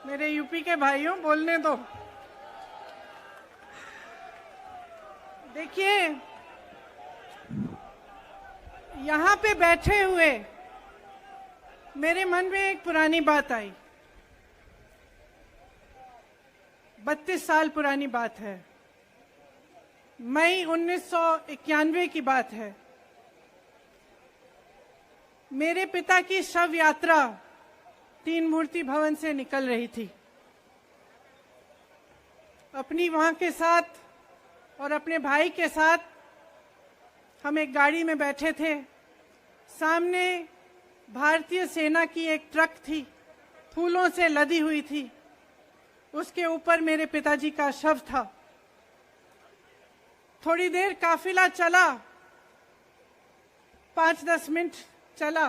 मेरे यूपी के भाइयों, बोलने दो। देखिए, यहाँ पे बैठे हुए मेरे मन में एक पुरानी बात आई। 32 साल पुरानी बात है। मई 1991 की बात है। मेरे पिता की शव यात्रा तीन मूर्ति भवन से निकल रही थी। अपनी मां के साथ और अपने भाई के साथ हम एक गाड़ी में बैठे थे। सामने भारतीय सेना की एक ट्रक थी, फूलों से लदी हुई थी। उसके ऊपर मेरे पिताजी का शव था। थोड़ी देर काफिला चला, 5-10 मिनट चला।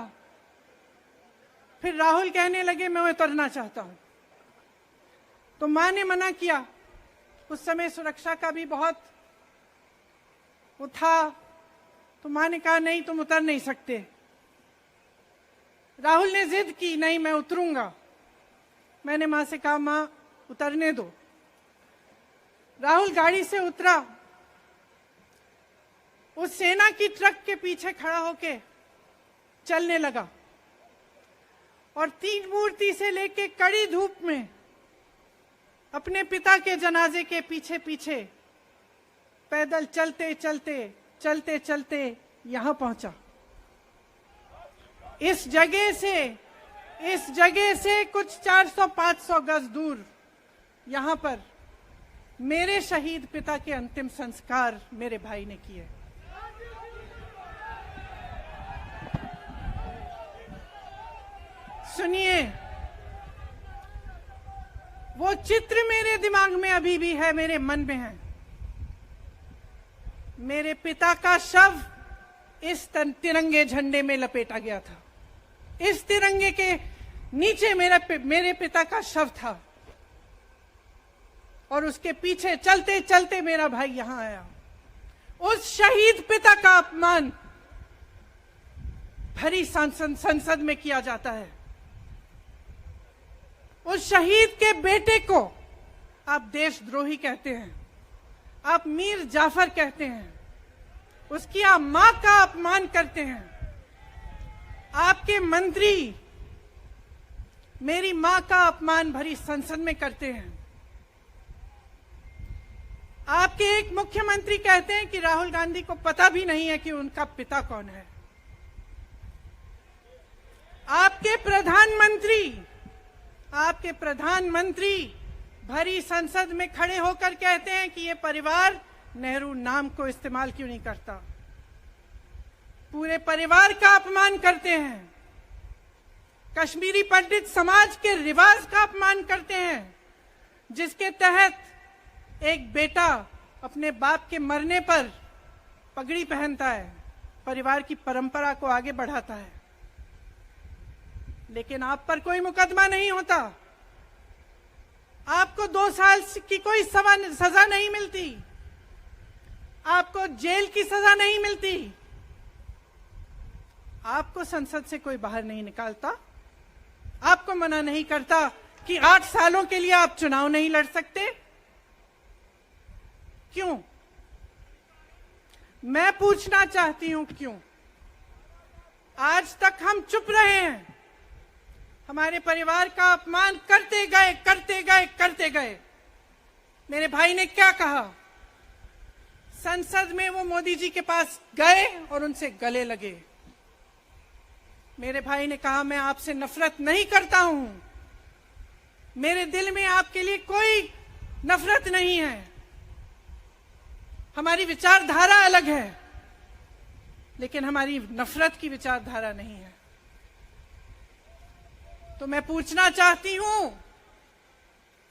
फिर राहुल कहने लगे मैं उतरना चाहता हूं। तो मां ने मना किया। उस समय सुरक्षा का भी बहुत वो था। तो मां ने कहा नहीं, तुम उतर नहीं सकते। राहुल ने जिद की, नहीं मैं उतरूंगा। मैंने मां से कहा मां उतरने दो। राहुल गाड़ी से उतरा। उस सेना की ट्रक के पीछे खड़ा होके चलने लगा और तीन मूर्ति से लेके कड़ी धूप में अपने पिता के जनाजे के पीछे पीछे पैदल चलते चलते चलते चलते यहां पहुंचा। इस जगह से कुछ 400-500 गज दूर यहां पर मेरे शहीद पिता के अंतिम संस्कार मेरे भाई ने किए। सुनिए, वो चित्र मेरे दिमाग में अभी भी है, मेरे मन में है। मेरे पिता का शव इस तिरंगे झंडे में लपेटा गया था। इस तिरंगे के नीचे मेरे पिता का शव था और उसके पीछे चलते चलते मेरा भाई यहां आया। उस शहीद पिता का अपमान भरी संसद में किया जाता है। उस शहीद के बेटे को आप देशद्रोही कहते हैं, आप मीर जाफर कहते हैं, उसकी आप मां का अपमान करते हैं। आपके मंत्री मेरी मां का अपमान भरी संसद में करते हैं। आपके एक मुख्यमंत्री कहते हैं कि राहुल गांधी को पता भी नहीं है कि उनका पिता कौन है। आपके प्रधानमंत्री भरी संसद में खड़े होकर कहते हैं कि ये परिवार नेहरू नाम को इस्तेमाल क्यों नहीं करता। पूरे परिवार का अपमान करते हैं। कश्मीरी पंडित समाज के रिवाज का अपमान करते हैं, जिसके तहत एक बेटा अपने बाप के मरने पर पगड़ी पहनता है, परिवार की परंपरा को आगे बढ़ाता है। लेकिन आप पर कोई मुकदमा नहीं होता। आपको 2 साल की कोई सजा नहीं मिलती। आपको जेल की सजा नहीं मिलती। आपको संसद से कोई बाहर नहीं निकालता। आपको मना नहीं करता कि 8 सालों के लिए आप चुनाव नहीं लड़ सकते। क्यों? मैं पूछना चाहती हूं क्यों? आज तक हम चुप रहे हैं। हमारे परिवार का अपमान करते गए। मेरे भाई ने क्या कहा? संसद में वो मोदी जी के पास गए और उनसे गले लगे। मेरे भाई ने कहा मैं आपसे नफरत नहीं करता हूं, मेरे दिल में आपके लिए कोई नफरत नहीं है। हमारी विचारधारा अलग है, लेकिन हमारी नफरत की विचारधारा नहीं है। तो मैं पूछना चाहती हूं,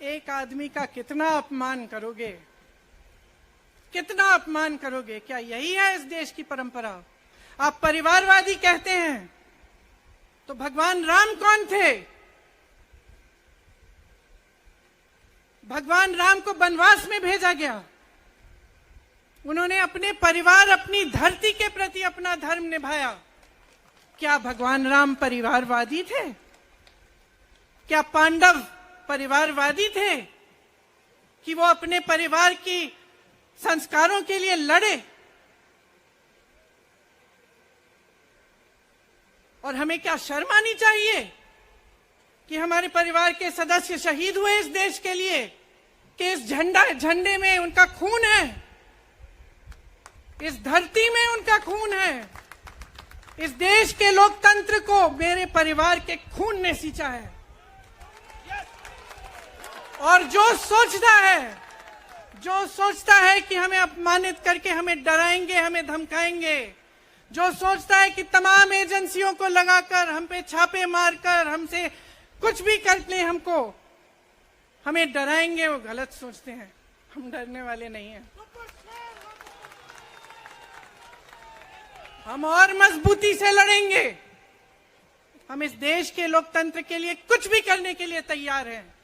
एक आदमी का कितना अपमान करोगे? कितना अपमान करोगे? क्या यही है इस देश की परंपरा? आप परिवारवादी कहते हैं, तो भगवान राम कौन थे? भगवान राम को वनवास में भेजा गया। उन्होंने अपने परिवार, अपनी धरती के प्रति अपना धर्म निभाया। क्या भगवान राम परिवारवादी थे? क्या पांडव परिवारवादी थे कि वो अपने परिवार की संस्कारों के लिए लड़े, और हमें क्या शर्म आनी चाहिए कि हमारे परिवार के सदस्य शहीद हुए इस देश के लिए, कि इस झंडे में उनका खून है, इस धरती में उनका खून है, इस देश के लोकतंत्र को मेरे परिवार के खून ने सींचा है। और जो सोचता है कि हमें अपमानित करके हमें डराएंगे, हमें धमकाएंगे, जो सोचता है कि तमाम एजेंसियों को लगाकर हम पे छापे मारकर हमसे कुछ भी कर ले, हमको हमें डराएंगे, वो गलत सोचते हैं। हम डरने वाले नहीं हैं। हम और मजबूती से लड़ेंगे। हम इस देश के लोकतंत्र के लिए कुछ भी करने के लिए तैयार हैं।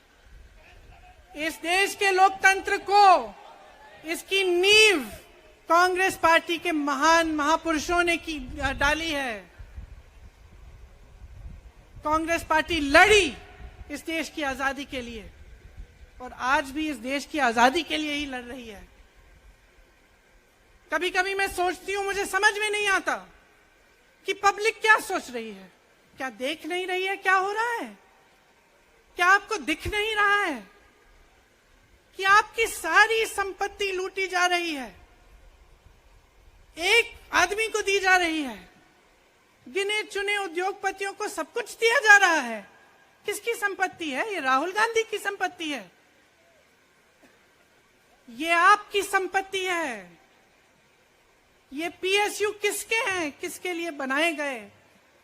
इस देश के लोकतंत्र को, इसकी नींव कांग्रेस पार्टी के महान महापुरुषों ने डाली है। कांग्रेस पार्टी लड़ी इस देश की आजादी के लिए, और आज भी इस देश की आजादी के लिए ही लड़ रही है। कभी कभी मैं सोचती हूं, मुझे समझ में नहीं आता कि पब्लिक क्या सोच रही है। क्या देख नहीं रही है क्या हो रहा है? क्या आपको दिख नहीं रहा है कि आपकी सारी संपत्ति लूटी जा रही है, एक आदमी को दी जा रही है, गिने चुने उद्योगपतियों को सब कुछ दिया जा रहा है? किसकी संपत्ति है? ये राहुल गांधी की संपत्ति है, ये आपकी संपत्ति है। ये पीएसयू किसके हैं? किसके लिए बनाए गए?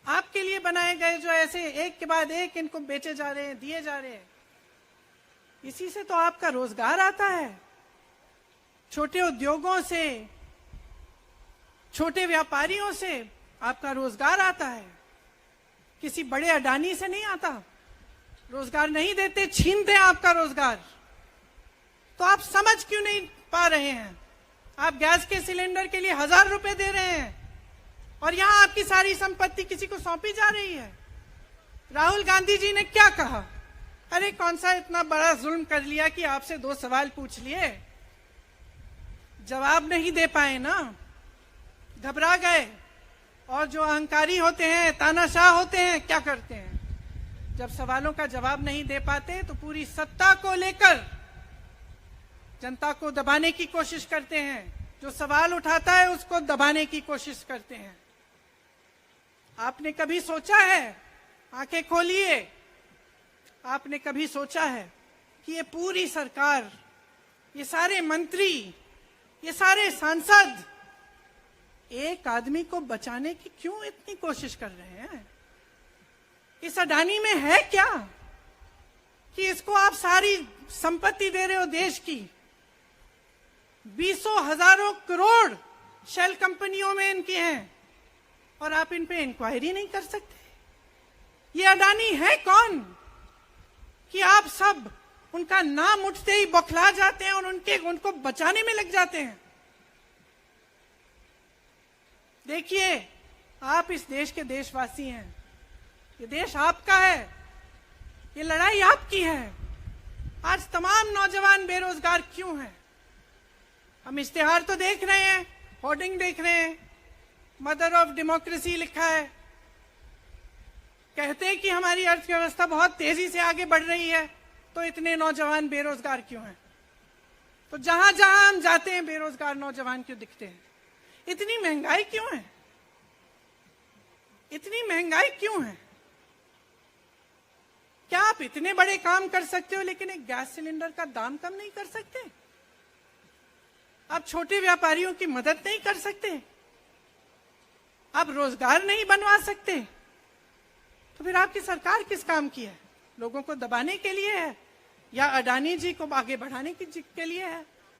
आपके लिए बनाए गए, जो ऐसे एक के बाद एक इनको बेचे जा रहे हैं, दिए जा रहे हैं। इसी से तो आपका रोजगार आता है। छोटे उद्योगों से, छोटे व्यापारियों से आपका रोजगार आता है। किसी बड़े अडानी से नहीं आता। रोजगार नहीं देते, छीनते हैं आपका रोजगार। तो आप समझ क्यों नहीं पा रहे हैं? आप गैस के सिलेंडर के लिए 1000 रुपए दे रहे हैं, और यहां आपकी सारी संपत्ति किसी को सौंपी जा रही है। राहुल गांधी जी ने क्या कहा? अरे कौन सा इतना बड़ा जुल्म कर लिया कि आपसे 2 सवाल पूछ लिए, जवाब नहीं दे पाए ना, घबरा गए। और जो अहंकारी होते हैं, तानाशाह होते हैं, क्या करते हैं? जब सवालों का जवाब नहीं दे पाते तो पूरी सत्ता को लेकर जनता को दबाने की कोशिश करते हैं। जो सवाल उठाता है उसको दबाने की कोशिश करते हैं। आपने कभी सोचा है, आंखें खोलिए, आपने कभी सोचा है कि ये पूरी सरकार, ये सारे मंत्री, ये सारे सांसद एक आदमी को बचाने की क्यों इतनी कोशिश कर रहे हैं? इस अडानी में है क्या कि इसको आप सारी संपत्ति दे रहे हो देश की? 20 हजारों करोड़ शेल कंपनियों में इनकी हैं, और आप इन पे इंक्वायरी नहीं कर सकते। ये अडानी है कौन कि आप सब उनका नाम उठते ही बौखला जाते हैं और उनको बचाने में लग जाते हैं? देखिए, आप इस देश के देशवासी हैं, ये देश आपका है, ये लड़ाई आपकी है। आज तमाम नौजवान बेरोजगार क्यों हैं? हम इश्तेहार तो देख रहे हैं, होर्डिंग देख रहे हैं, मदर ऑफ डेमोक्रेसी लिखा है, कहते हैं कि हमारी अर्थव्यवस्था बहुत तेजी से आगे बढ़ रही है, तो इतने नौजवान बेरोजगार क्यों हैं? तो जहां जहां हम जाते हैं बेरोजगार नौजवान क्यों दिखते हैं? इतनी महंगाई क्यों है? इतनी महंगाई क्यों है? क्या आप इतने बड़े काम कर सकते हो लेकिन एक गैस सिलेंडर का दाम कम नहीं कर सकते? आप छोटे व्यापारियों की मदद नहीं कर सकते? आप रोजगार नहीं बनवा सकते? तो फिर आपकी सरकार किस काम की है? लोगों को दबाने के लिए है या अडानी जी को आगे बढ़ाने के लिए है?